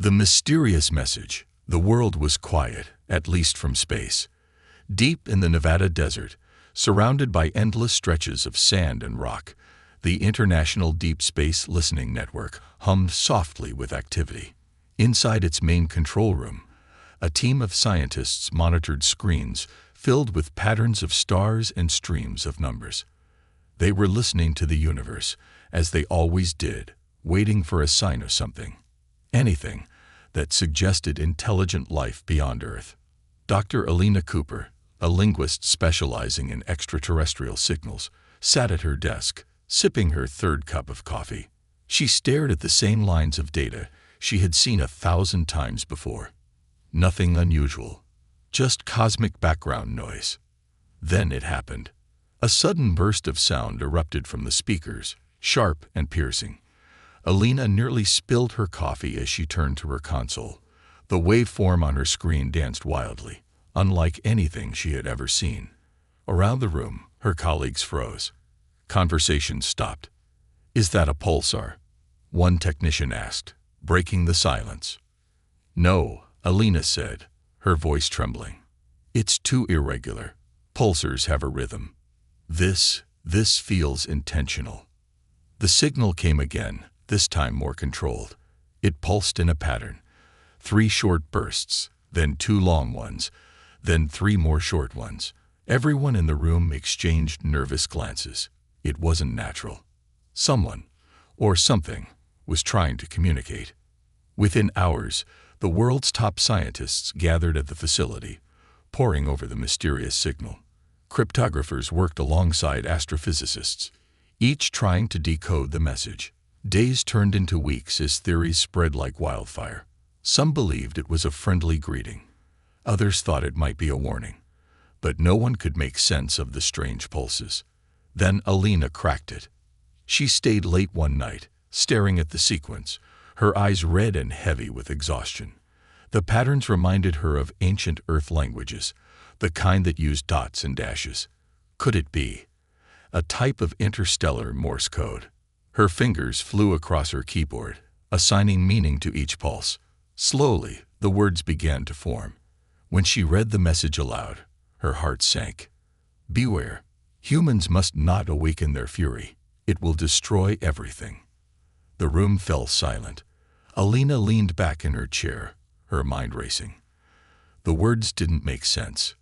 The mysterious message. The world was quiet, at least from space. Deep in the Nevada desert, surrounded by endless stretches of sand and rock, the International Deep Space Listening Network hummed softly with activity. Inside its main control room, a team of scientists monitored screens filled with patterns of stars and streams of numbers. They were listening to the universe, as they always did, waiting for a sign of something. Anything that suggested intelligent life beyond Earth. Dr. Alina Cooper, a linguist specializing in extraterrestrial signals, sat at her desk, sipping her third cup of coffee. She stared at the same lines of data she had seen 1,000 times before. Nothing unusual, just cosmic background noise. Then it happened. A sudden burst of sound erupted from the speakers, sharp and piercing. Alina nearly spilled her coffee as she turned to her console. The waveform on her screen danced wildly, unlike anything she had ever seen. Around the room, her colleagues froze. Conversation stopped. "Is that a pulsar?" one technician asked, breaking the silence. "No," Alina said, her voice trembling. "It's too irregular. Pulsars have a rhythm. This feels intentional." The signal came again, this time more controlled. It pulsed in a pattern. 3 short bursts, then 2 long ones, then 3 more short ones. Everyone in the room exchanged nervous glances. It wasn't natural. Someone, or something, was trying to communicate. Within hours, the world's top scientists gathered at the facility, poring over the mysterious signal. Cryptographers worked alongside astrophysicists, each trying to decode the message. Days turned into weeks as theories spread like wildfire. Some believed it was a friendly greeting. Others thought it might be a warning. But no one could make sense of the strange pulses. Then Alina cracked it. She stayed late one night, staring at the sequence, her eyes red and heavy with exhaustion. The patterns reminded her of ancient Earth languages, the kind that used dots and dashes. Could it be a type of interstellar Morse code? Her fingers flew across her keyboard, assigning meaning to each pulse. Slowly, the words began to form. When she read the message aloud, her heart sank. "Beware. Humans must not awaken their fury. It will destroy everything." The room fell silent. Alina leaned back in her chair, her mind racing. The words didn't make sense.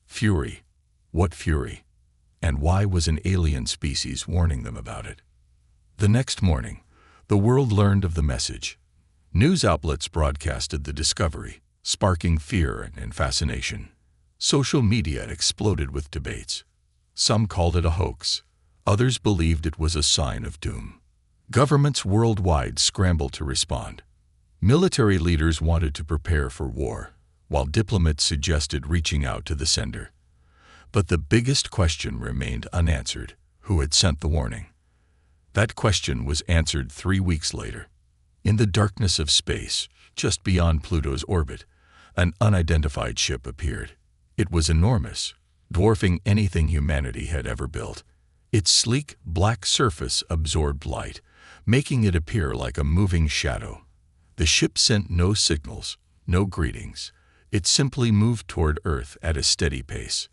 Fury. What fury? And why was an alien species warning them about it? The next morning, the world learned of the message. News outlets broadcasted the discovery, sparking fear and fascination. Social media exploded with debates. Some called it a hoax. Others believed it was a sign of doom. Governments worldwide scrambled to respond. Military leaders wanted to prepare for war, while diplomats suggested reaching out to the sender. But the biggest question remained unanswered: who had sent the warning? That question was answered 3 weeks later. In the darkness of space, just beyond Pluto's orbit, an unidentified ship appeared. It was enormous, dwarfing anything humanity had ever built. Its sleek, black surface absorbed light, making it appear like a moving shadow. The ship sent no signals, no greetings. It simply moved toward Earth at a steady pace.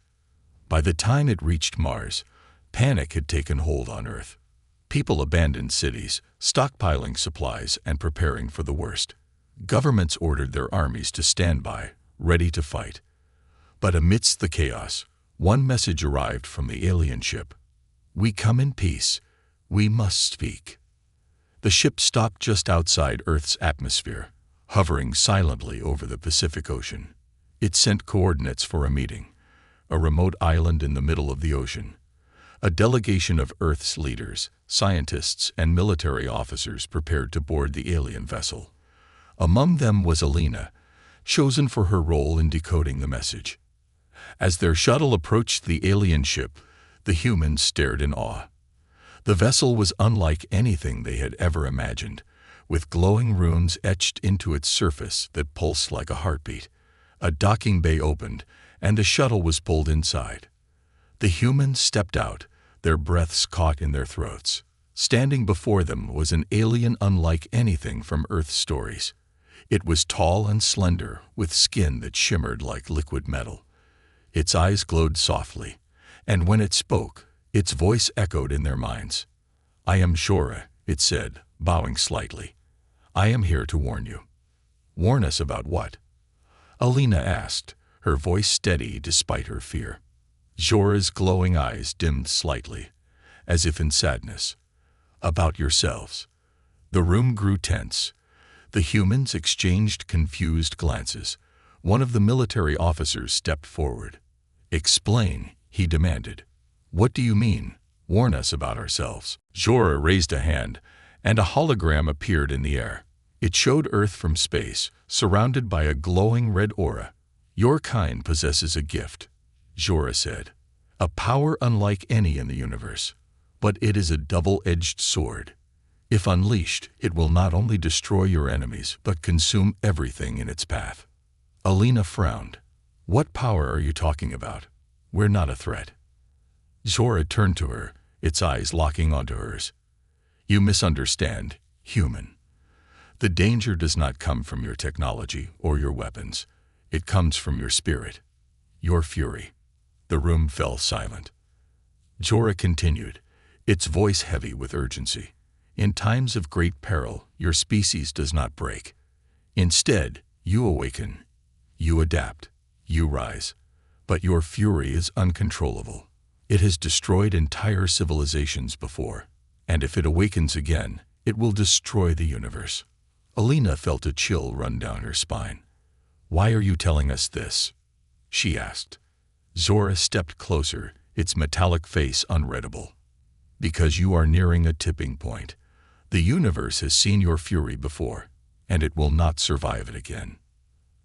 By the time it reached Mars, panic had taken hold on Earth. People abandoned cities, stockpiling supplies and preparing for the worst. Governments ordered their armies to stand by, ready to fight. But amidst the chaos, one message arrived from the alien ship. "We come in peace. We must speak." The ship stopped just outside Earth's atmosphere, hovering silently over the Pacific Ocean. It sent coordinates for a meeting, a remote island in the middle of the ocean. A delegation of Earth's leaders, scientists, and military officers prepared to board the alien vessel. Among them was Alina, chosen for her role in decoding the message. As their shuttle approached the alien ship, the humans stared in awe. The vessel was unlike anything they had ever imagined, with glowing runes etched into its surface that pulsed like a heartbeat. A docking bay opened, and the shuttle was pulled inside. The humans stepped out, their breaths caught in their throats. Standing before them was an alien unlike anything from Earth's stories. It was tall and slender, with skin that shimmered like liquid metal. Its eyes glowed softly, and when it spoke, its voice echoed in their minds. "I am Shora," it said, bowing slightly. "I am here to warn you." "Warn us about what?" Alina asked, her voice steady despite her fear. Jora's glowing eyes dimmed slightly, as if in sadness. "About yourselves." The room grew tense. The humans exchanged confused glances. One of the military officers stepped forward. "Explain," he demanded. "What do you mean? Warn us about ourselves." Jora raised a hand, and a hologram appeared in the air. It showed Earth from space, surrounded by a glowing red aura. "Your kind possesses a gift," Jora said. "A power unlike any in the universe. But it is a double-edged sword. If unleashed, it will not only destroy your enemies, but consume everything in its path." Alina frowned. "What power are you talking about? We're not a threat." Jora turned to her, its eyes locking onto hers. "You misunderstand, human. The danger does not come from your technology or your weapons. It comes from your spirit, your fury." The room fell silent. Jora continued, its voice heavy with urgency. "In times of great peril, your species does not break. Instead, you awaken, you adapt, you rise. But your fury is uncontrollable. It has destroyed entire civilizations before, and if it awakens again, it will destroy the universe." Alina felt a chill run down her spine. "Why are you telling us this?" she asked. Jora stepped closer, its metallic face unreadable. "Because you are nearing a tipping point. The universe has seen your fury before, and it will not survive it again."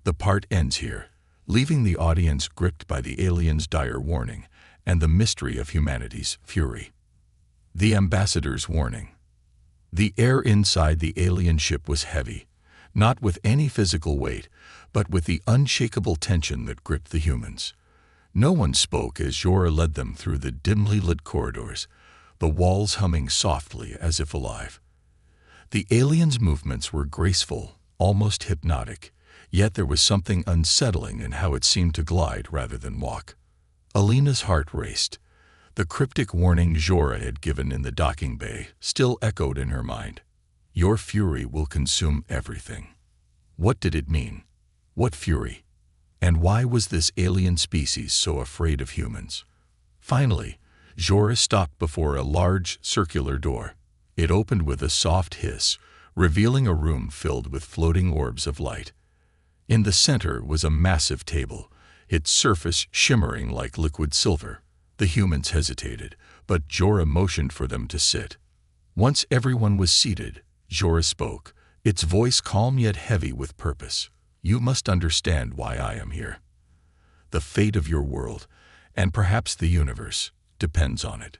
The part ends here, leaving the audience gripped by the alien's dire warning and the mystery of humanity's fury. The ambassador's warning. The air inside the alien ship was heavy, not with any physical weight, but with the unshakable tension that gripped the humans. No one spoke as Jora led them through the dimly lit corridors, the walls humming softly as if alive. The alien's movements were graceful, almost hypnotic, yet there was something unsettling in how it seemed to glide rather than walk. Alina's heart raced. The cryptic warning Jora had given in the docking bay still echoed in her mind. "Your fury will consume everything." What did it mean? What fury? And why was this alien species so afraid of humans? Finally, Jora stopped before a large, circular door. It opened with a soft hiss, revealing a room filled with floating orbs of light. In the center was a massive table, its surface shimmering like liquid silver. The humans hesitated, but Jora motioned for them to sit. Once everyone was seated, Jora spoke, its voice calm yet heavy with purpose. "You must understand why I am here. The fate of your world, and perhaps the universe, depends on it."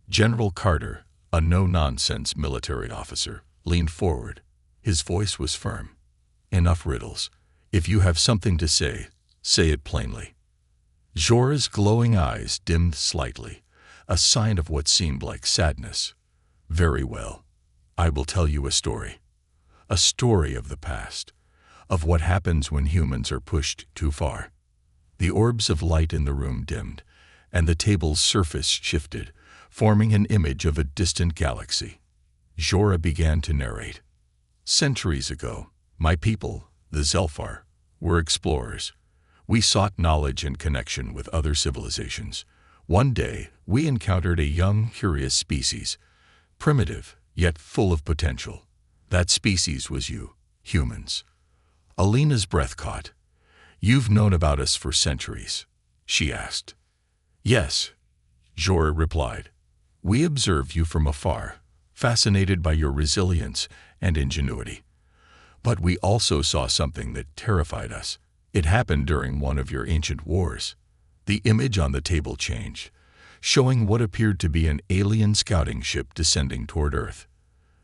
General Carter, a no-nonsense military officer, leaned forward. His voice was firm. "Enough riddles. If you have something to say it plainly." Jora's glowing eyes dimmed slightly, a sign of what seemed like sadness. "Very well. I will tell you a story. A story of the past, of what happens when humans are pushed too far." The orbs of light in the room dimmed, and the table's surface shifted, forming an image of a distant galaxy. Jora began to narrate. "Centuries ago, my people, the Zelfar, were explorers. We sought knowledge and connection with other civilizations. One day, we encountered a young, curious species, primitive, yet full of potential. That species was you, humans." Alina's breath caught. "You've known about us for centuries?" she asked. "Yes," Jora replied. "We observed you from afar, fascinated by your resilience and ingenuity. But we also saw something that terrified us. It happened during one of your ancient wars." The image on the table changed, showing what appeared to be an alien scouting ship descending toward Earth.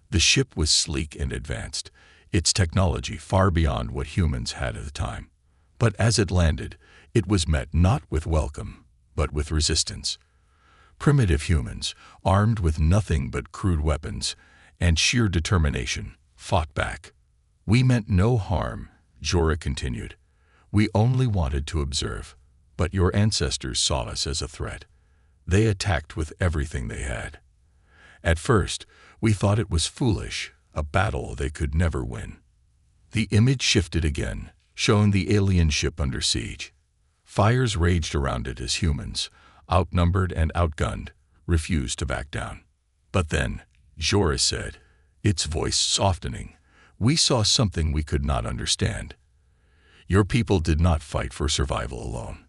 The ship was sleek and advanced, its technology far beyond what humans had at the time. But as it landed, it was met not with welcome, but with resistance. Primitive humans, armed with nothing but crude weapons and sheer determination, fought back. "We meant no harm," Jorah continued. "We only wanted to observe. But your ancestors saw us as a threat. They attacked with everything they had. At first, we thought it was foolish, a battle they could never win." The image shifted again, showing the alien ship under siege. Fires raged around it as humans, outnumbered and outgunned, refused to back down. But then, Jorah said, its voice softening, "We saw something we could not understand. Your people did not fight for survival alone.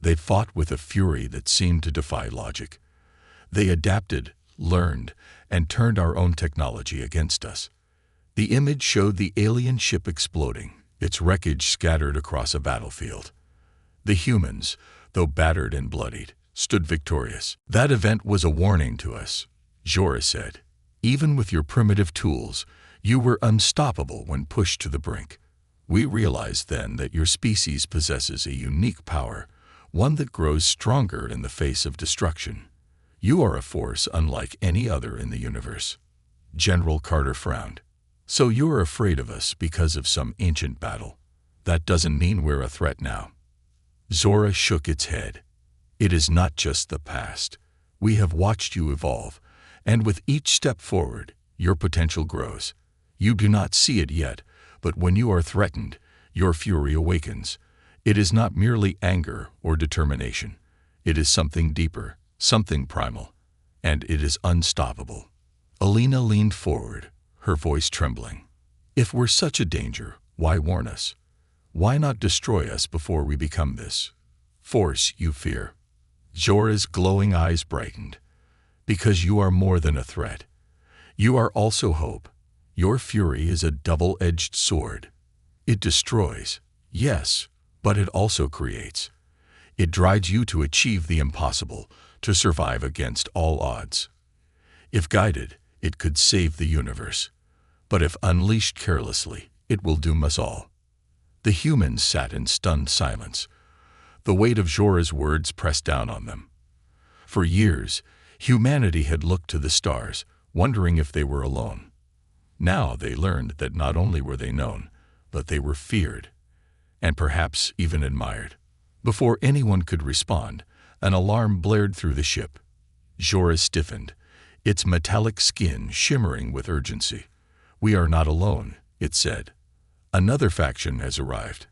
They fought with a fury that seemed to defy logic. They adapted, learned, and turned our own technology against us." The image showed the alien ship exploding, its wreckage scattered across a battlefield. The humans, though battered and bloodied, stood victorious. "That event was a warning to us," Jorah said. "Even with your primitive tools, you were unstoppable when pushed to the brink. We realized then that your species possesses a unique power, one that grows stronger in the face of destruction. You are a force unlike any other in the universe." General Carter frowned. "So you're afraid of us because of some ancient battle? That doesn't mean we're a threat now." Jorah shook its head. "It is not just the past. We have watched you evolve, and with each step forward, your potential grows. You do not see it yet, but when you are threatened, your fury awakens. It is not merely anger or determination. It is something deeper, something primal, and it is unstoppable." Alina leaned forward, her voice trembling. "If we're such a danger, why warn us? Why not destroy us before we become this force you fear?" Jorah's glowing eyes brightened. "Because you are more than a threat. You are also hope. Your fury is a double-edged sword. It destroys, yes, but it also creates. It drives you to achieve the impossible, to survive against all odds. If guided, it could save the universe. But if unleashed carelessly, it will doom us all." The humans sat in stunned silence. The weight of Jorah's words pressed down on them. For years, humanity had looked to the stars, wondering if they were alone. Now they learned that not only were they known, but they were feared, and perhaps even admired. Before anyone could respond, an alarm blared through the ship. Jorah stiffened, its metallic skin shimmering with urgency. "We are not alone," it said. "Another faction has arrived,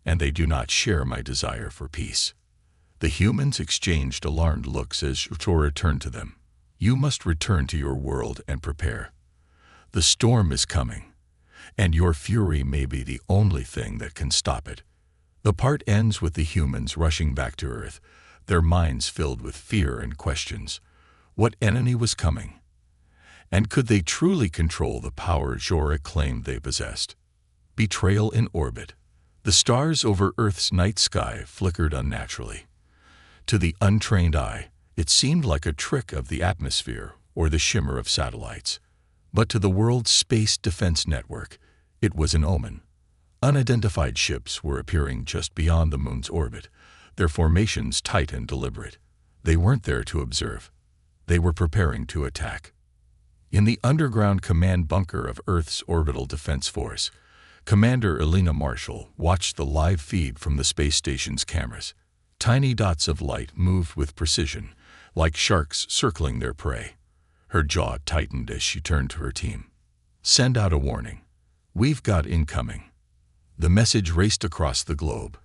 and they do not share my desire for peace." The humans exchanged alarmed looks as Jorah turned to them. "You must return to your world and prepare. The storm is coming, and your fury may be the only thing that can stop it." The part ends with the humans rushing back to Earth, their minds filled with fear and questions. What enemy was coming? And could they truly control the power Jorah claimed they possessed? Betrayal in orbit. The stars over Earth's night sky flickered unnaturally. To the untrained eye, it seemed like a trick of the atmosphere or the shimmer of satellites. But to the world's space defense network, it was an omen. Unidentified ships were appearing just beyond the moon's orbit, their formations tight and deliberate. They weren't there to observe. They were preparing to attack. In the underground command bunker of Earth's Orbital Defense Force, Commander Alina Marshall watched the live feed from the space station's cameras. Tiny dots of light moved with precision, like sharks circling their prey. Her jaw tightened as she turned to her team. "Send out a warning. We've got incoming." The message raced across the globe,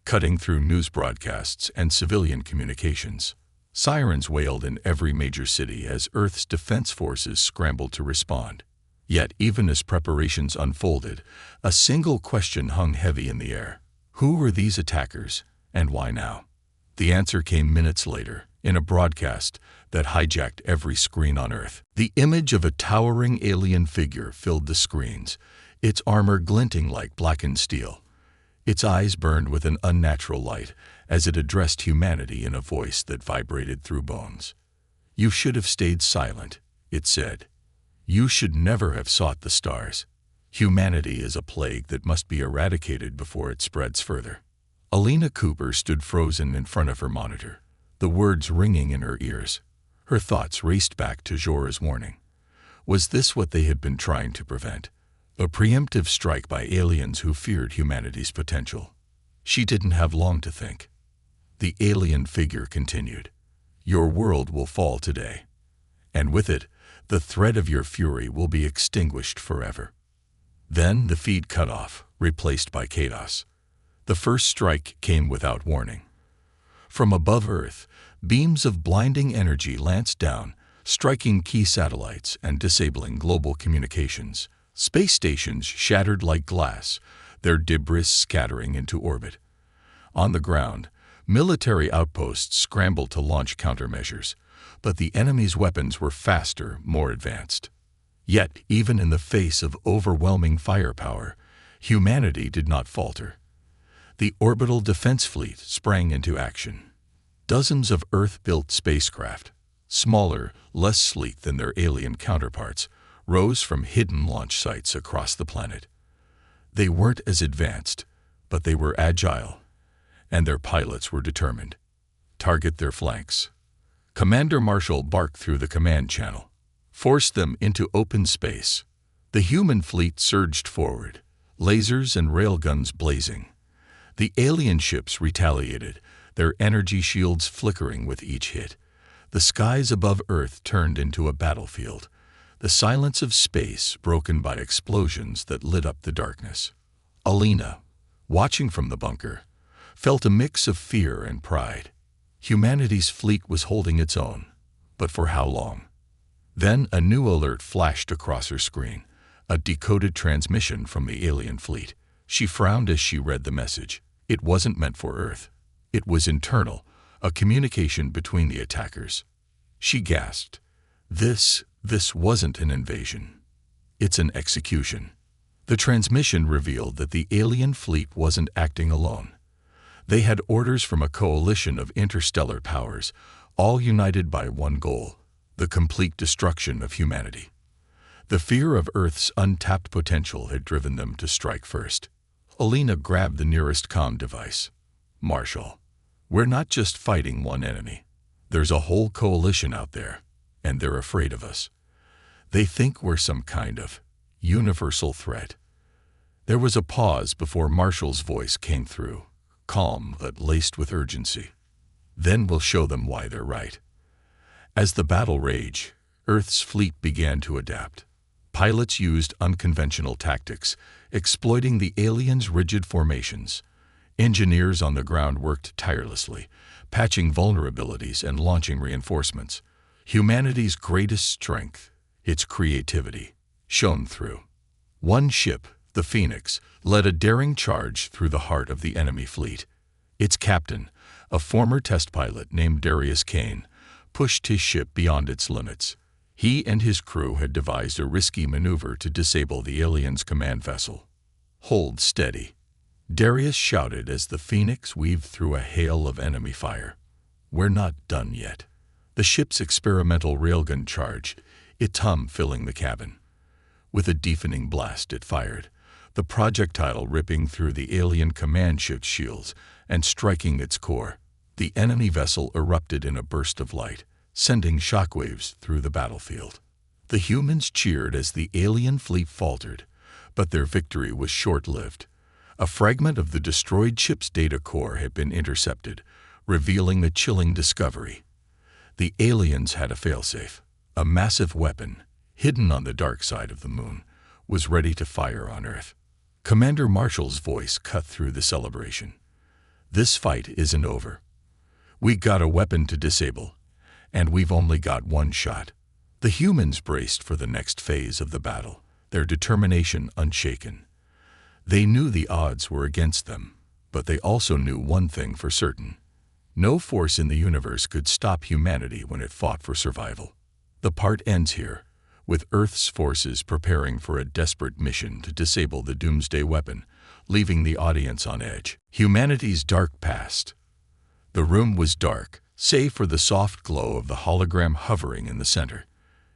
cutting through news broadcasts and civilian communications. Sirens wailed in every major city as Earth's defense forces scrambled to respond. Yet, even as preparations unfolded, a single question hung heavy in the air. Who were these attackers, and why now? The answer came minutes later, in a broadcast that hijacked every screen on Earth. The image of a towering alien figure filled the screens, its armor glinting like blackened steel. Its eyes burned with an unnatural light as it addressed humanity in a voice that vibrated through bones. "You should have stayed silent," it said. "You should never have sought the stars. Humanity is a plague that must be eradicated before it spreads further." Alina Cooper stood frozen in front of her monitor, the words ringing in her ears. Her thoughts raced back to Jorah's warning. Was this what they had been trying to prevent? A preemptive strike by aliens who feared humanity's potential. She didn't have long to think. The alien figure continued. Your world will fall today, and with it, the thread of your fury will be extinguished forever. Then the feed cut off, replaced by chaos. The first strike came without warning. From above Earth, beams of blinding energy lanced down, striking key satellites and disabling global communications. Space stations shattered like glass, their debris scattering into orbit. On the ground, military outposts scrambled to launch countermeasures, but the enemy's weapons were faster, more advanced. Yet, even in the face of overwhelming firepower, humanity did not falter. The orbital defense fleet sprang into action. Dozens of Earth-built spacecraft, smaller, less sleek than their alien counterparts, rose from hidden launch sites across the planet. They weren't as advanced, but they were agile, and their pilots were determined. Target their flanks. Commander Marshall barked through the command channel. Force them into open space. The human fleet surged forward, lasers and railguns blazing. The alien ships retaliated, their energy shields flickering with each hit. The skies above Earth turned into a battlefield, the silence of space broken by explosions that lit up the darkness. Alina, watching from the bunker, felt a mix of fear and pride. Humanity's fleet was holding its own, but for how long? Then a new alert flashed across her screen, a decoded transmission from the alien fleet. She frowned as she read the message. It wasn't meant for Earth. It was internal, a communication between the attackers. She gasped. This wasn't an invasion. It's an execution. The transmission revealed that the alien fleet wasn't acting alone. They had orders from a coalition of interstellar powers, all united by one goal: the complete destruction of humanity. The fear of Earth's untapped potential had driven them to strike first. Alina grabbed the nearest comm device. Marshall, we're not just fighting one enemy. There's a whole coalition out there, and they're afraid of us. They think we're some kind of universal threat. There was a pause before Marshall's voice came through, calm but laced with urgency. Then we'll show them why they're right. As the battle raged, Earth's fleet began to adapt. Pilots used unconventional tactics, exploiting the aliens' rigid formations. Engineers on the ground worked tirelessly, patching vulnerabilities and launching reinforcements. Humanity's greatest strength, its creativity, shone through. One ship, the Phoenix, led a daring charge through the heart of the enemy fleet. Its captain, a former test pilot named Darius Kane, pushed his ship beyond its limits. He and his crew had devised a risky maneuver to disable the aliens' command vessel. Hold steady, Darius shouted as the Phoenix weaved through a hail of enemy fire. We're not done yet. The ship's experimental railgun charged, its hum filling the cabin. With a deafening blast it fired, the projectile ripping through the alien command ship's shields and striking its core. The enemy vessel erupted in a burst of light, sending shockwaves through the battlefield. The humans cheered as the alien fleet faltered, but their victory was short-lived. A fragment of the destroyed ship's data core had been intercepted, revealing a chilling discovery. The aliens had a failsafe. A massive weapon, hidden on the dark side of the moon, was ready to fire on Earth. Commander Marshall's voice cut through the celebration. This fight isn't over. We got a weapon to disable, and we've only got one shot. The humans braced for the next phase of the battle, their determination unshaken. They knew the odds were against them, but they also knew one thing for certain. No force in the universe could stop humanity when it fought for survival. The part ends here, with Earth's forces preparing for a desperate mission to disable the doomsday weapon, leaving the audience on edge. Humanity's dark past. The room was dark, save for the soft glow of the hologram hovering in the center.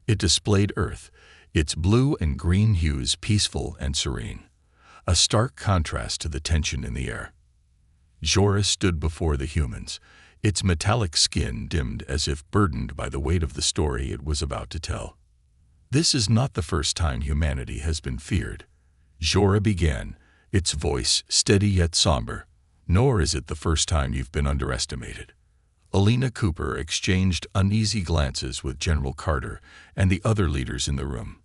It displayed Earth, its blue and green hues peaceful and serene, a stark contrast to the tension in the air. Jorah stood before the humans, its metallic skin dimmed as if burdened by the weight of the story it was about to tell. This is not the first time humanity has been feared. Jorah began, its voice steady yet somber. "Nor is it the first time you've been underestimated." Alina Cooper exchanged uneasy glances with General Carter and the other leaders in the room.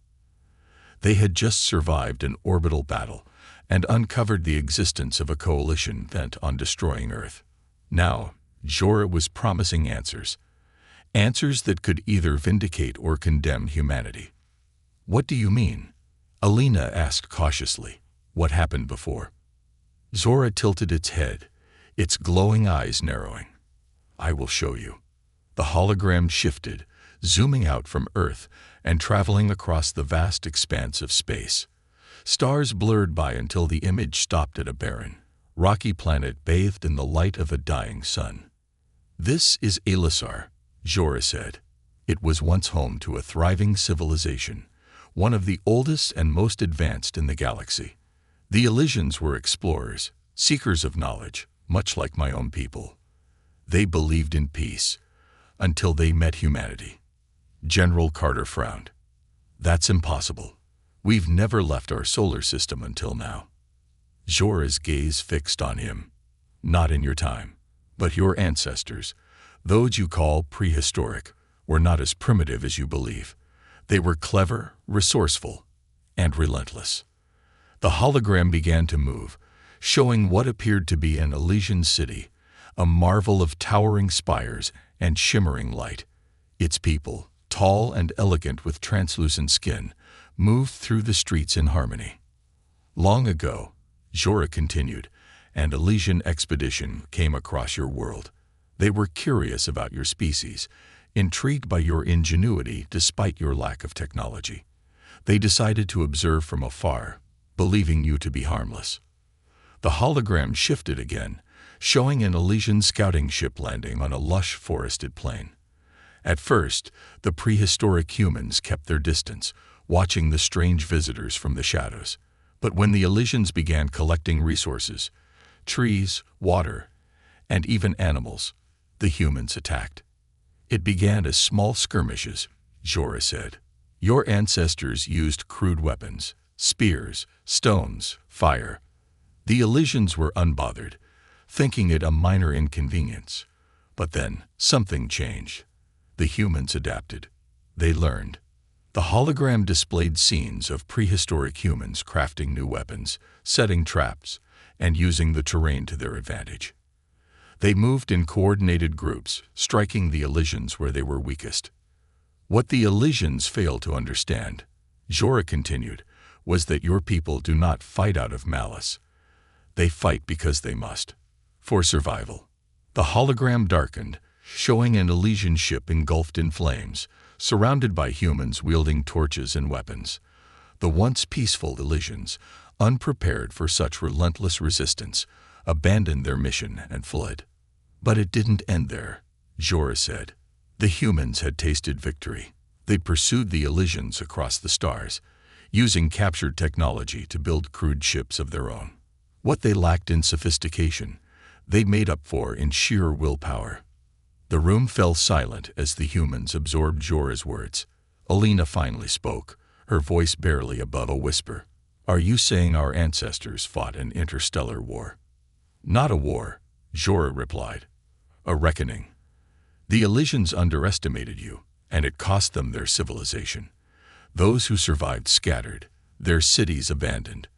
They had just survived an orbital battle and uncovered the existence of a coalition bent on destroying Earth. Now, Jorah was promising answers that could either vindicate or condemn humanity. "What do you mean?" Alina asked cautiously. "What happened before?" Jorah tilted its head, its glowing eyes narrowing. "I will show you." The hologram shifted, zooming out from Earth and traveling across the vast expanse of space. Stars blurred by until the image stopped at a barren, rocky planet bathed in the light of a dying sun. "This is Elisar," Jorah said. "It was once home to a thriving civilization, one of the oldest and most advanced in the galaxy. The Elysians were explorers, seekers of knowledge, much like my own people. They believed in peace, until they met humanity." General Carter frowned. "That's impossible. We've never left our solar system until now." Jorah's gaze fixed on him. "Not in your time. But your ancestors, those you call prehistoric, were not as primitive as you believe. They were clever, resourceful, and relentless." The hologram began to move, showing what appeared to be an Elysian city, a marvel of towering spires and shimmering light. Its people, tall and elegant with translucent skin, moved through the streets in harmony. "Long ago," Jorah continued, "an Elysian expedition came across your world. They were curious about your species, intrigued by your ingenuity despite your lack of technology. They decided to observe from afar, believing you to be harmless." The hologram shifted again, showing an Elysian scouting ship landing on a lush forested plain. At first, the prehistoric humans kept their distance, watching the strange visitors from the shadows. But when the Elysians began collecting resources, trees, water, and even animals, the humans attacked. "It began as small skirmishes," Jorah said. "Your ancestors used crude weapons, spears, stones, fire. The Elysians were unbothered, thinking it a minor inconvenience. But then, something changed. The humans adapted. They learned." The hologram displayed scenes of prehistoric humans crafting new weapons, setting traps, and using the terrain to their advantage. They moved in coordinated groups, striking the Elysians where they were weakest. "What the Elysians failed to understand," Jorah continued, "was that your people do not fight out of malice. They fight because they must, for survival." The hologram darkened, showing an Elysian ship engulfed in flames, surrounded by humans wielding torches and weapons. The once peaceful Elysians, unprepared for such relentless resistance, abandoned their mission and fled. "But it didn't end there," Jorah said. "The humans had tasted victory. They pursued the Elysians across the stars, using captured technology to build crude ships of their own. What they lacked in sophistication, they made up for in sheer willpower." The room fell silent as the humans absorbed Jorah's words. Alina finally spoke, her voice barely above a whisper. "Are you saying our ancestors fought an interstellar war?" "Not a war," Jorah replied. "A reckoning. The Elysians underestimated you, and it cost them their civilization. Those who survived scattered, their cities abandoned.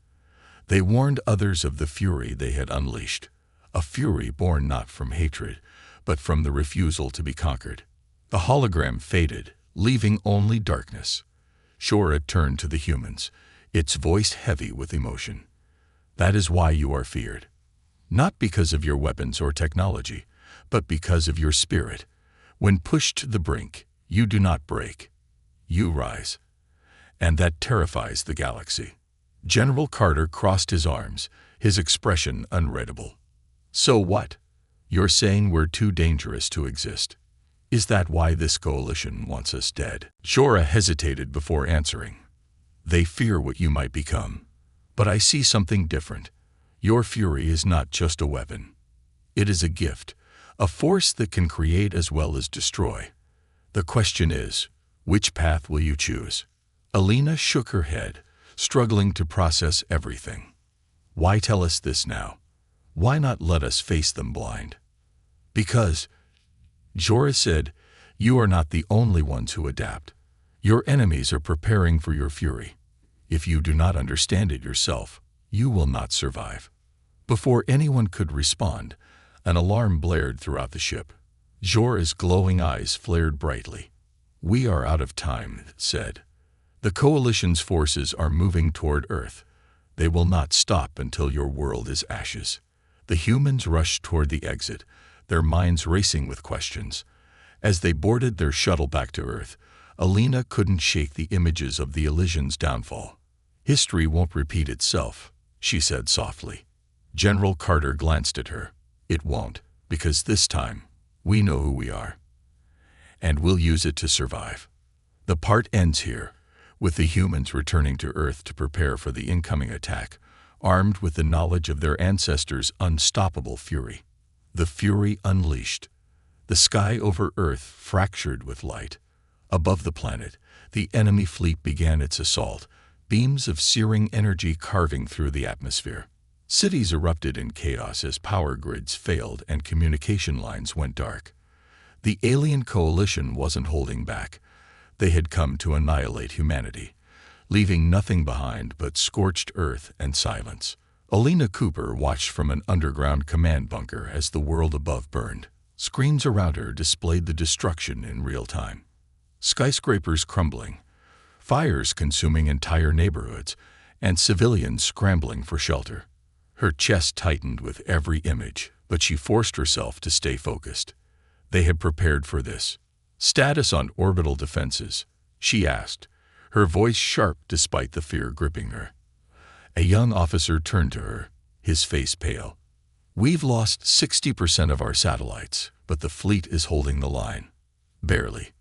They warned others of the fury they had unleashed, a fury born not from hatred, but from the refusal to be conquered." The hologram faded, leaving only darkness. Jorah turned to the humans, its voice heavy with emotion. "That is why you are feared. Not because of your weapons or technology, but because of your spirit. When pushed to the brink, you do not break. You rise. And that terrifies the galaxy." General Carter crossed his arms, his expression unreadable. "So what? You're saying we're too dangerous to exist? Is that why this coalition wants us dead?" Jorah hesitated before answering. "They fear what you might become. But I see something different. Your fury is not just a weapon. It is a gift, a force that can create as well as destroy. The question is, which path will you choose?" Alina shook her head, struggling to process everything. Why tell us this now? Why not let us face them blind? Because, Jorah said, you are not the only ones who adapt. Your enemies are preparing for your fury. If you do not understand it yourself, you will not survive. Before anyone could respond, an alarm blared throughout the ship. Jorah's glowing eyes flared brightly. We are out of time, it said. The Coalition's forces are moving toward Earth. They will not stop until your world is ashes. The humans rushed toward the exit, their minds racing with questions. As they boarded their shuttle back to Earth, Alina couldn't shake the images of the Elysian's downfall. History won't repeat itself, she said softly. General Carter glanced at her. It won't, because this time, we know who we are. And we'll use it to survive. The part ends here, with the humans returning to Earth to prepare for the incoming attack, armed with the knowledge of their ancestors' unstoppable fury. The fury unleashed. The sky over Earth fractured with light. Above the planet, the enemy fleet began its assault, beams of searing energy carving through the atmosphere. Cities erupted in chaos as power grids failed and communication lines went dark. The alien coalition wasn't holding back. They had come to annihilate humanity, leaving nothing behind but scorched earth and silence. Alina Cooper watched from an underground command bunker as the world above burned. Screens around her displayed the destruction in real time. Skyscrapers crumbling, fires consuming entire neighborhoods, and civilians scrambling for shelter. Her chest tightened with every image, but she forced herself to stay focused. They had prepared for this. Status on orbital defenses, she asked, her voice sharp despite the fear gripping her. A young officer turned to her, his face pale. We've lost 60% of our satellites, but the fleet is holding the line. Barely.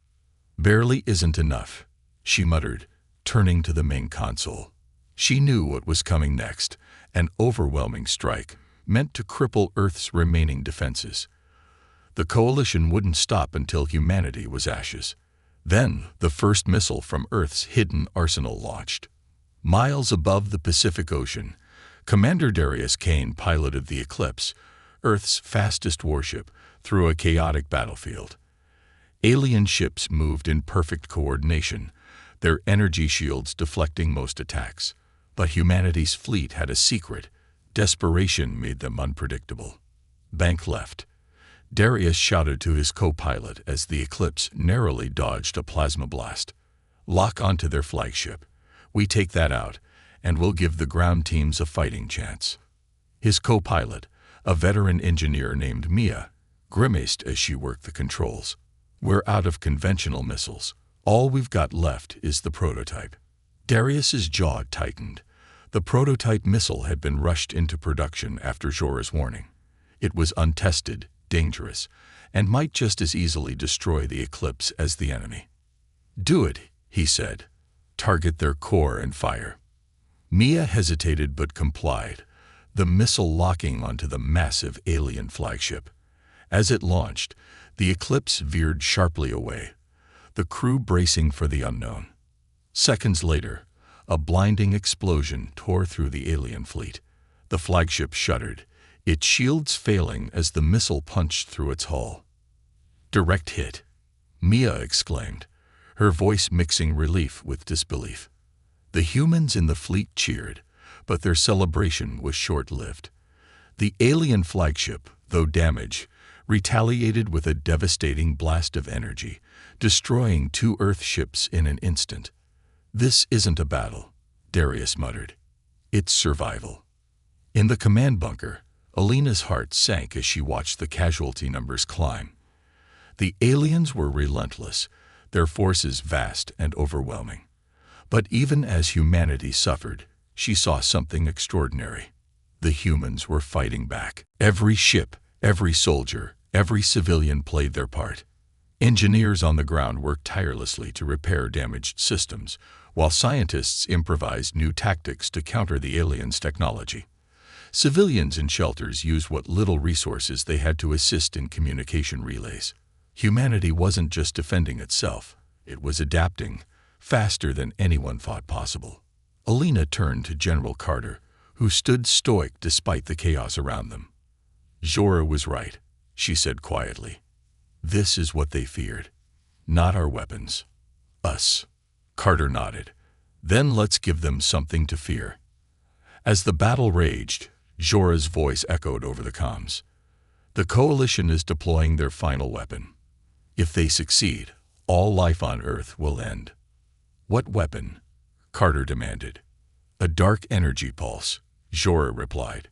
Barely isn't enough, she muttered, turning to the main console. She knew what was coming next, an overwhelming strike, meant to cripple Earth's remaining defenses. The coalition wouldn't stop until humanity was ashes. Then, the first missile from Earth's hidden arsenal launched. Miles above the Pacific Ocean, Commander Darius Kane piloted the Eclipse, Earth's fastest warship, through a chaotic battlefield. Alien ships moved in perfect coordination, their energy shields deflecting most attacks. But humanity's fleet had a secret. Desperation made them unpredictable. Bank left. Darius shouted to his co-pilot as the Eclipse narrowly dodged a plasma blast. Lock onto their flagship. We take that out, and we'll give the ground teams a fighting chance. His co-pilot, a veteran engineer named Mia, grimaced as she worked the controls. We're out of conventional missiles. All we've got left is the prototype. Darius's jaw tightened. The prototype missile had been rushed into production after Jorah's warning. It was untested, dangerous, and might just as easily destroy the Eclipse as the enemy. Do it, he said. Target their core and fire. Mia hesitated but complied, the missile locking onto the massive alien flagship. As it launched, the Eclipse veered sharply away, the crew bracing for the unknown. Seconds later, a blinding explosion tore through the alien fleet. The flagship shuddered, its shields failing as the missile punched through its hull. Direct hit, Mia exclaimed, her voice mixing relief with disbelief. The humans in the fleet cheered, but their celebration was short-lived. The alien flagship, though damaged, retaliated with a devastating blast of energy, destroying 2 Earth ships in an instant. This isn't a battle, Darius muttered. It's survival. In the command bunker, Alina's heart sank as she watched the casualty numbers climb. The aliens were relentless, their forces vast and overwhelming. But even as humanity suffered, she saw something extraordinary. The humans were fighting back. Every ship, every soldier, every civilian played their part. Engineers on the ground worked tirelessly to repair damaged systems, while scientists improvised new tactics to counter the aliens' technology. Civilians in shelters used what little resources they had to assist in communication relays. Humanity wasn't just defending itself, it was adapting, faster than anyone thought possible. Alina turned to General Carter, who stood stoic despite the chaos around them. Jorah was right, she said quietly. This is what they feared. Not our weapons. Us. Carter nodded. Then let's give them something to fear. As the battle raged, Jorah's voice echoed over the comms. The Coalition is deploying their final weapon. If they succeed, all life on Earth will end. What weapon? Carter demanded. A dark energy pulse, Jorah replied.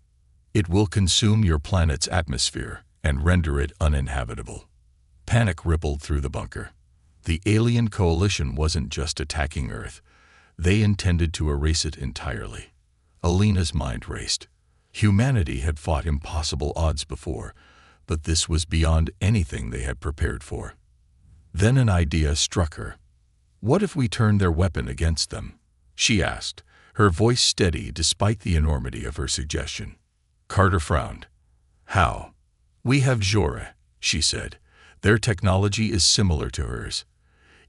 It will consume your planet's atmosphere and render it uninhabitable. Panic rippled through the bunker. The alien coalition wasn't just attacking Earth. They intended to erase it entirely. Alina's mind raced. Humanity had fought impossible odds before, but this was beyond anything they had prepared for. Then an idea struck her. What if we turned their weapon against them? She asked, her voice steady despite the enormity of her suggestion. Carter frowned. How? We have Jorah, she said. Their technology is similar to hers.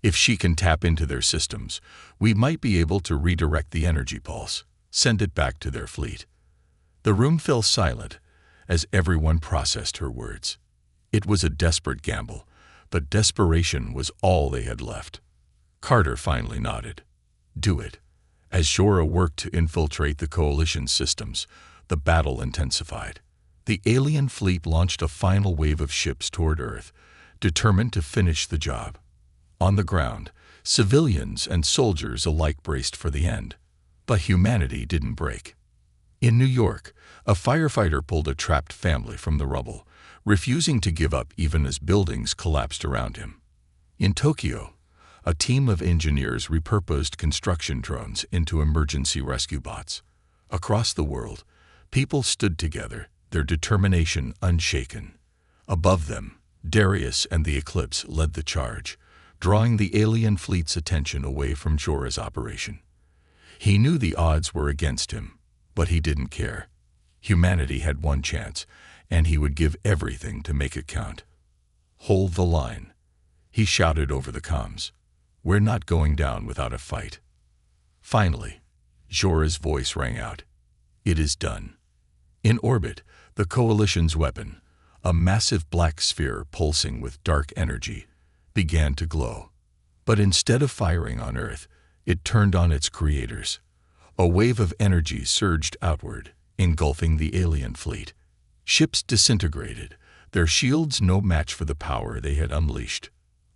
If she can tap into their systems, we might be able to redirect the energy pulse, send it back to their fleet. The room fell silent as everyone processed her words. It was a desperate gamble, but desperation was all they had left. Carter finally nodded. Do it. As Jorah worked to infiltrate the Coalition's systems, the battle intensified. The alien fleet launched a final wave of ships toward Earth, determined to finish the job. On the ground, civilians and soldiers alike braced for the end. But humanity didn't break. In New York, a firefighter pulled a trapped family from the rubble, refusing to give up even as buildings collapsed around him. In Tokyo, a team of engineers repurposed construction drones into emergency rescue bots. Across the world, people stood together, their determination unshaken. Above them, Darius and the Eclipse led the charge, drawing the alien fleet's attention away from Jorah's operation. He knew the odds were against him, but he didn't care. Humanity had one chance, and he would give everything to make it count. Hold the line, he shouted over the comms. We're not going down without a fight. Finally, Jorah's voice rang out. It is done. In orbit, the Coalition's weapon, a massive black sphere pulsing with dark energy, began to glow. But instead of firing on Earth, it turned on its creators. A wave of energy surged outward, engulfing the alien fleet. Ships disintegrated, their shields no match for the power they had unleashed.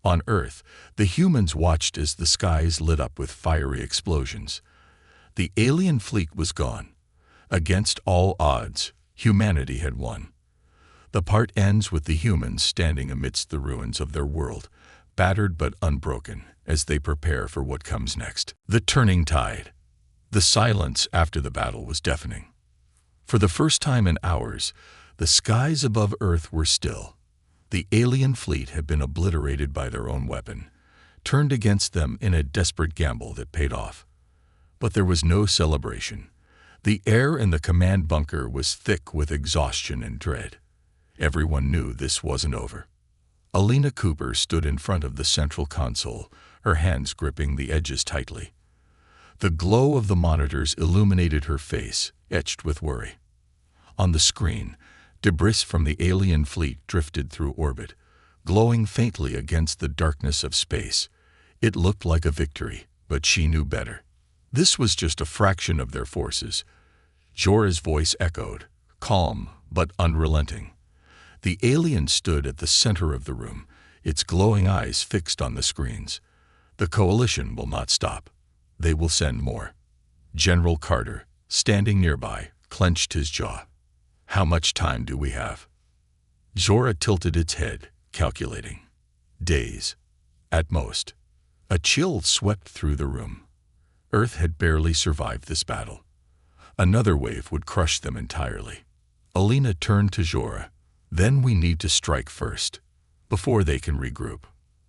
On Earth, the humans watched as the skies lit up with fiery explosions. The alien fleet was gone. Against all odds, humanity had won. The part ends with the humans standing amidst the ruins of their world, battered but unbroken, as they prepare for what comes next. The turning tide. The silence after the battle was deafening. For the first time in hours, the skies above Earth were still. The alien fleet had been obliterated by their own weapon, turned against them in a desperate gamble that paid off. But there was no celebration. The air in the command bunker was thick with exhaustion and dread. Everyone knew this wasn't over. Alina Cooper stood in front of the central console, her hands gripping the edges tightly. The glow of the monitors illuminated her face, etched with worry. On the screen, debris from the alien fleet drifted through orbit, glowing faintly against the darkness of space. It looked like a victory, but she knew better. This was just a fraction of their forces. Jorah's voice echoed, calm but unrelenting. The alien stood at the center of the room, its glowing eyes fixed on the screens. The Coalition will not stop. They will send more. General Carter, standing nearby, clenched his jaw. How much time do we have? Jorah tilted its head, calculating. Days. At most. A chill swept through the room. Earth had barely survived this battle. Another wave would crush them entirely. Alina turned to Jorah. Then we need to strike first, before they can regroup.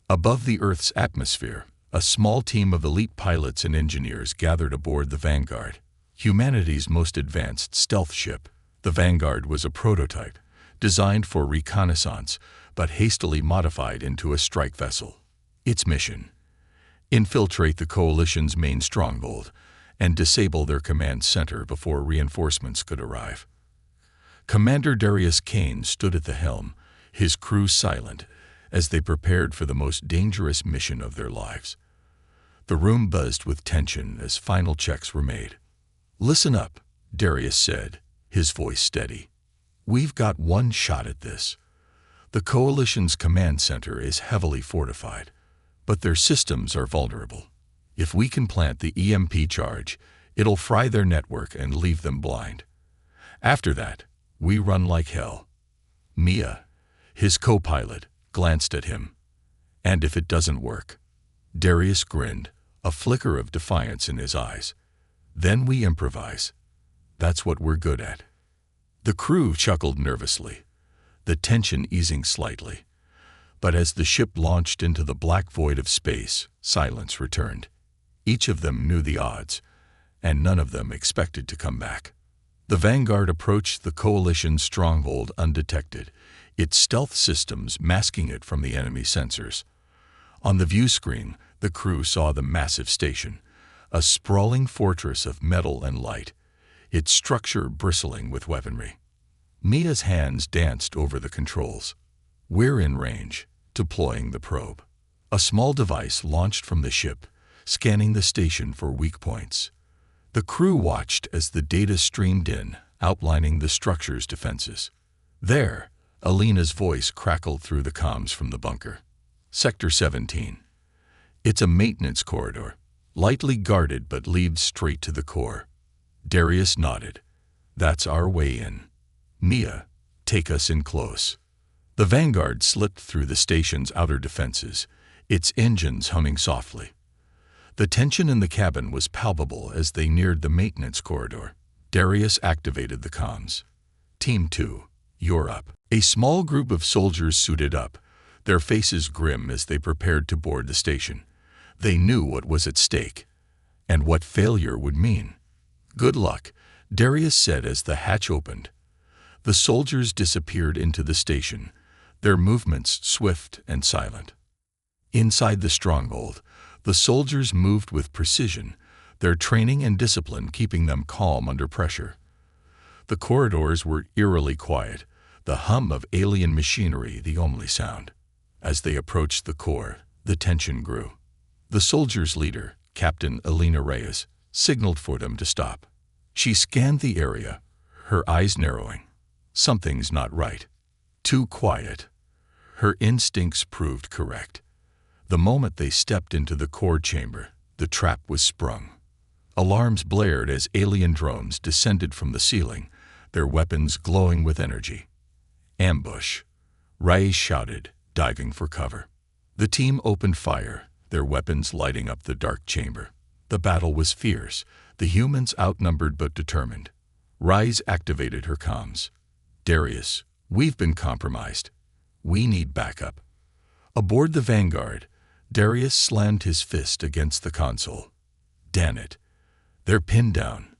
Above the Earth's atmosphere, a small team of elite pilots and engineers gathered aboard the Vanguard, humanity's most advanced stealth ship. The Vanguard was a prototype, designed for reconnaissance, but hastily modified into a strike vessel. Its mission: infiltrate the Coalition's main stronghold and disable their command center before reinforcements could arrive. Commander Darius Kane stood at the helm, his crew silent, as they prepared for the most dangerous mission of their lives. The room buzzed with tension as final checks were made. "Listen up," Darius said, his voice steady. "We've got one shot at this. The Coalition's command center is heavily fortified, but their systems are vulnerable. If we can plant the EMP charge, it'll fry their network and leave them blind. After that, we run like hell." Mia, his co-pilot, glanced at him. "And if it doesn't work?" Darius grinned, a flicker of defiance in his eyes. "Then we improvise. That's what we're good at." The crew chuckled nervously, the tension easing slightly. But as the ship launched into the black void of space, silence returned. Each of them knew the odds, and none of them expected to come back. The Vanguard approached the Coalition's stronghold undetected, its stealth systems masking it from the enemy sensors. On the view screen, the crew saw the massive station, a sprawling fortress of metal and light, its structure bristling with weaponry. Mia's hands danced over the controls. "We're in range," deploying the probe. A small device launched from the ship, scanning the station for weak points. The crew watched as the data streamed in, outlining the structure's defenses. "There," Alina's voice crackled through the comms from the bunker. "Sector 17. It's a maintenance corridor, lightly guarded but leads straight to the core." Darius nodded. "That's our way in. Mia, take us in close." The Vanguard slipped through the station's outer defenses, its engines humming softly. The tension in the cabin was palpable as they neared the maintenance corridor. Darius activated the comms. "Team 2, you're up." A small group of soldiers suited up, their faces grim as they prepared to board the station. They knew what was at stake, and what failure would mean. "Good luck," Darius said as the hatch opened. The soldiers disappeared into the station, their movements swift and silent. Inside the stronghold, the soldiers moved with precision, their training and discipline keeping them calm under pressure. The corridors were eerily quiet, the hum of alien machinery the only sound. As they approached the core, the tension grew. The soldiers' leader, Captain Alina Reyes, signaled for them to stop. She scanned the area, her eyes narrowing. Something's not right. Too quiet. Her instincts proved correct. The moment they stepped into the core chamber, the trap was sprung. Alarms blared as alien drones descended from the ceiling, their weapons glowing with energy. "Ambush," Reyes shouted, diving for cover. The team opened fire, their weapons lighting up the dark chamber. The battle was fierce, the humans outnumbered but determined. Reyes activated her comms. "Darius, we've been compromised. We need backup." Aboard the Vanguard, Darius slammed his fist against the console. "Damn it. They're pinned down.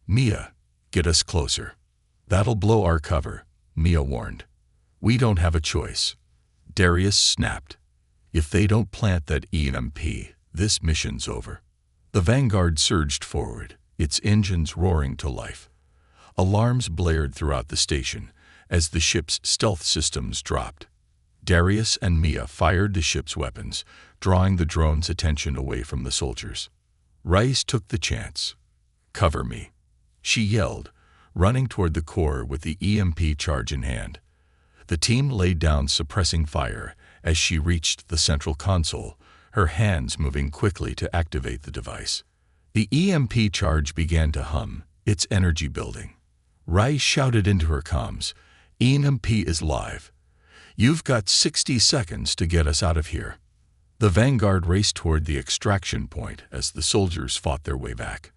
Mia, get us closer." "That'll blow our cover," Mia warned. "We don't have a choice." Darius snapped. "If they don't plant that EMP, this mission's over." The Vanguard surged forward, its engines roaring to life. Alarms blared throughout the station as the ship's stealth systems dropped. Darius and Mia fired the ship's weapons, drawing the drone's attention away from the soldiers. Reyes took the chance. "Cover me," she yelled, running toward the core with the EMP charge in hand. The team laid down suppressing fire as she reached the central console, her hands moving quickly to activate the device. The EMP charge began to hum, its energy building. Reyes shouted into her comms, "EMP is live. You've got 60 seconds to get us out of here." The Vanguard raced toward the extraction point as the soldiers fought their way back.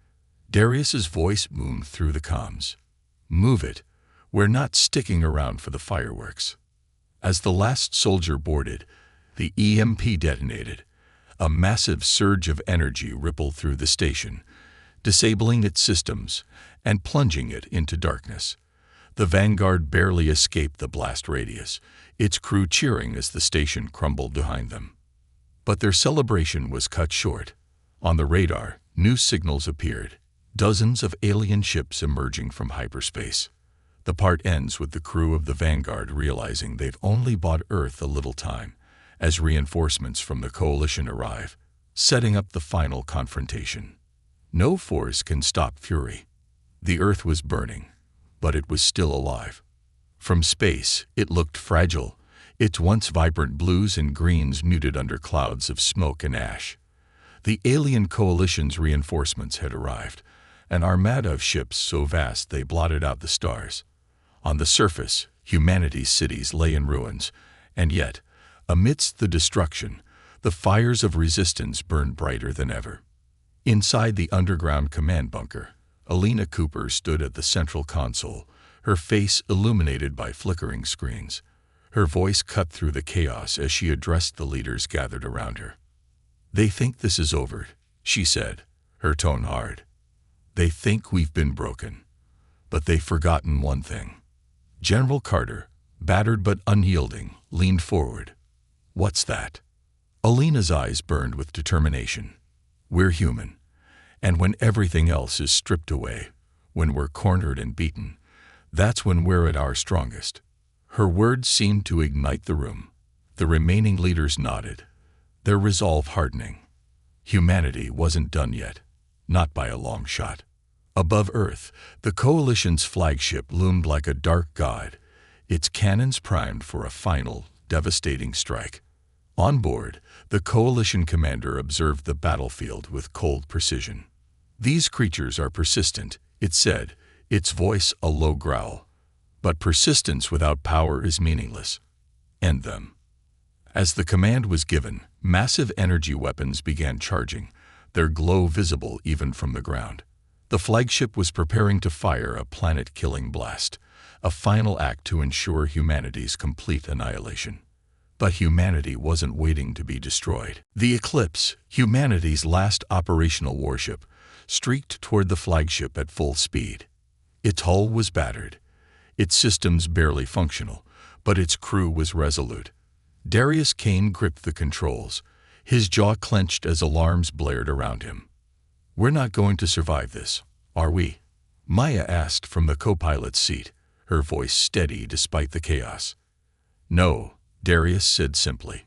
Darius's voice boomed through the comms. "Move it. We're not sticking around for the fireworks." As the last soldier boarded, the EMP detonated. A massive surge of energy rippled through the station, disabling its systems and plunging it into darkness. The Vanguard barely escaped the blast radius, its crew cheering as the station crumbled behind them. But their celebration was cut short. On the radar, new signals appeared. Dozens of alien ships emerging from hyperspace. The part ends with the crew of the Vanguard realizing they've only bought Earth a little time as reinforcements from the Coalition arrive, setting up the final confrontation. No force can stop fury. The Earth was burning, but it was still alive. From space, it looked fragile, its once vibrant blues and greens muted under clouds of smoke and ash. The alien coalition's reinforcements had arrived, an armada of ships so vast they blotted out the stars. On the surface, humanity's cities lay in ruins, and yet, amidst the destruction, the fires of resistance burned brighter than ever. Inside the underground command bunker, Alina Cooper stood at the central console, her face illuminated by flickering screens. Her voice cut through the chaos as she addressed the leaders gathered around her. "They think this is over," she said, her tone hard. "They think we've been broken. But they've forgotten one thing." General Carter, battered but unyielding, leaned forward. "What's that?" Alina's eyes burned with determination. "We're human. And when everything else is stripped away, when we're cornered and beaten, that's when we're at our strongest." Her words seemed to ignite the room. The remaining leaders nodded, their resolve hardening. Humanity wasn't done yet, not by a long shot. Above Earth, the Coalition's flagship loomed like a dark god, its cannons primed for a final, devastating strike. On board, the Coalition commander observed the battlefield with cold precision. "These creatures are persistent," it said, its voice a low growl. "But persistence without power is meaningless. End them." As the command was given, massive energy weapons began charging, their glow visible even from the ground. The flagship was preparing to fire a planet-killing blast, a final act to ensure humanity's complete annihilation. But humanity wasn't waiting to be destroyed. The Eclipse, humanity's last operational warship, streaked toward the flagship at full speed. Its hull was battered, its systems barely functional, but its crew was resolute. Darius Kane gripped the controls, his jaw clenched as alarms blared around him. "We're not going to survive this, are we?" Maya asked from the co-pilot's seat, her voice steady despite the chaos. "No," Darius said simply,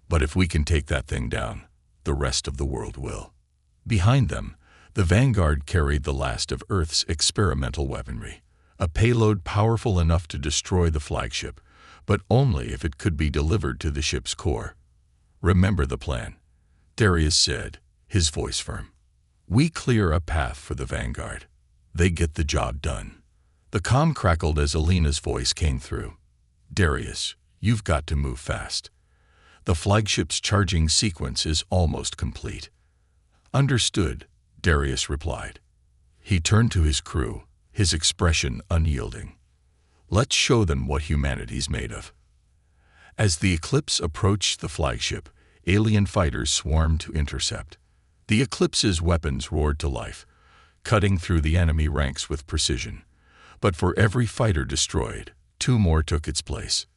"but if we can take that thing down, the rest of the world will." Behind them, the Vanguard carried the last of Earth's experimental weaponry, a payload powerful enough to destroy the flagship, but only if it could be delivered to the ship's core. "Remember the plan," Darius said, his voice firm. "We clear a path for the Vanguard. They get the job done." The comm crackled as Alina's voice came through. "Darius, you've got to move fast. The flagship's charging sequence is almost complete." "Understood," Darius replied. He turned to his crew, his expression unyielding. "Let's show them what humanity's made of." As the Eclipse approached the flagship, alien fighters swarmed to intercept. The Eclipse's weapons roared to life, cutting through the enemy ranks with precision. But for every fighter destroyed, two more took its place.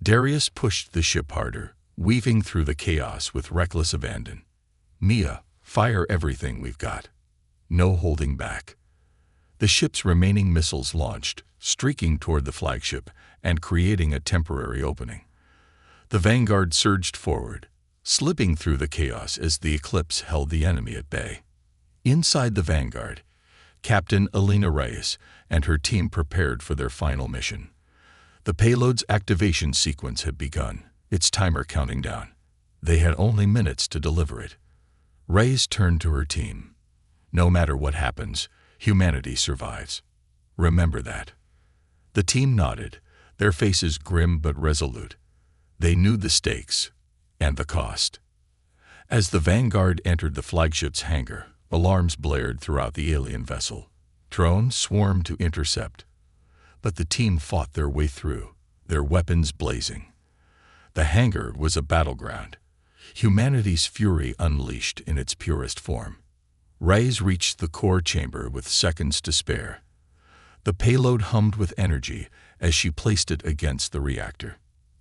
Darius pushed the ship harder, weaving through the chaos with reckless abandon. "Mia, fire everything we've got. No holding back." The ship's remaining missiles launched, streaking toward the flagship and creating a temporary opening. The Vanguard surged forward, slipping through the chaos as the Eclipse held the enemy at bay. Inside the Vanguard, Captain Alina Reyes and her team prepared for their final mission. The payload's activation sequence had begun, its timer counting down. They had only minutes to deliver it. Reyes turned to her team. "No matter what happens, humanity survives. Remember that." The team nodded, their faces grim but resolute. They knew the stakes and the cost. As the Vanguard entered the flagship's hangar, alarms blared throughout the alien vessel. Drones swarmed to intercept. But the team fought their way through, their weapons blazing. The hangar was a battleground, humanity's fury unleashed in its purest form. Reyes reached the core chamber with seconds to spare. The payload hummed with energy as she placed it against the reactor.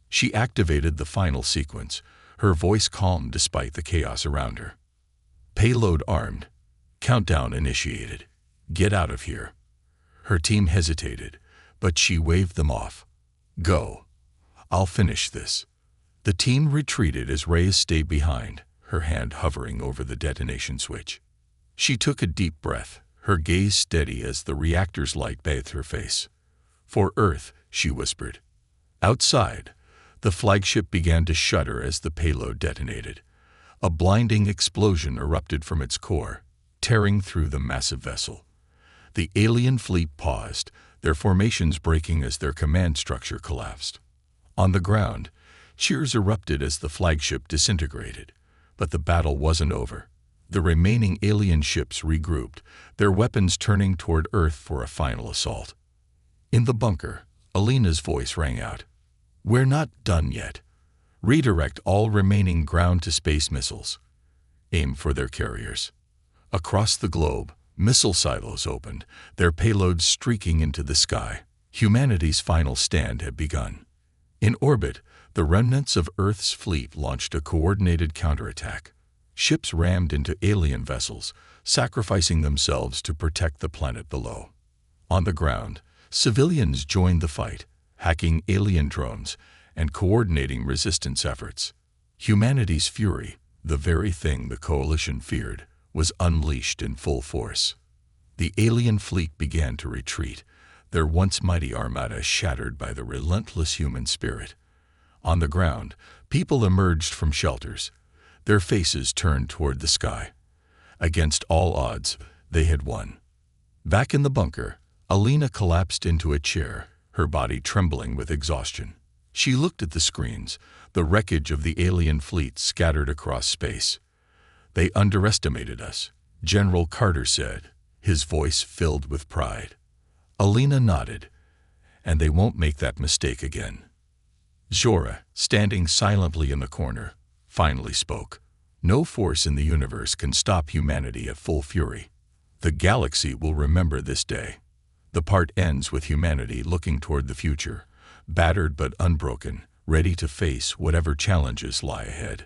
She activated the final sequence, her voice calm despite the chaos around her. "Payload armed. Countdown initiated." Get out of here. Her team hesitated, but she waved them off. Go. I'll finish this. The team retreated as Reyes stayed behind, her hand hovering over the detonation switch. She took a deep breath, her gaze steady as the reactor's light bathed her face. For Earth, she whispered. Outside, the flagship began to shudder as the payload detonated. A blinding explosion erupted from its core, tearing through the massive vessel. The alien fleet paused, their formations breaking as their command structure collapsed. On the ground, cheers erupted as the flagship disintegrated. But the battle wasn't over. The remaining alien ships regrouped, their weapons turning toward Earth for a final assault. In the bunker, Alina's voice rang out. We're not done yet. Redirect all remaining ground-to-space missiles. Aim for their carriers. Across the globe, missile silos opened, their payloads streaking into the sky. Humanity's final stand had begun. In orbit, the remnants of Earth's fleet launched a coordinated counterattack. Ships rammed into alien vessels, sacrificing themselves to protect the planet below. On the ground, civilians joined the fight, hacking alien drones and coordinating resistance efforts. Humanity's fury, the very thing the coalition feared, was unleashed in full force. The alien fleet began to retreat, their once mighty armada shattered by the relentless human spirit. On the ground, people emerged from shelters, their faces turned toward the sky. Against all odds, they had won. Back in the bunker, Alina collapsed into a chair, her body trembling with exhaustion. She looked at the screens, the wreckage of the alien fleet scattered across space. They underestimated us, General Carter said, his voice filled with pride. Alina nodded, and they won't make that mistake again. Zhora, standing silently in the corner, finally spoke. No force in the universe can stop humanity at full fury. The galaxy will remember this day. The part ends with humanity looking toward the future, battered but unbroken, ready to face whatever challenges lie ahead.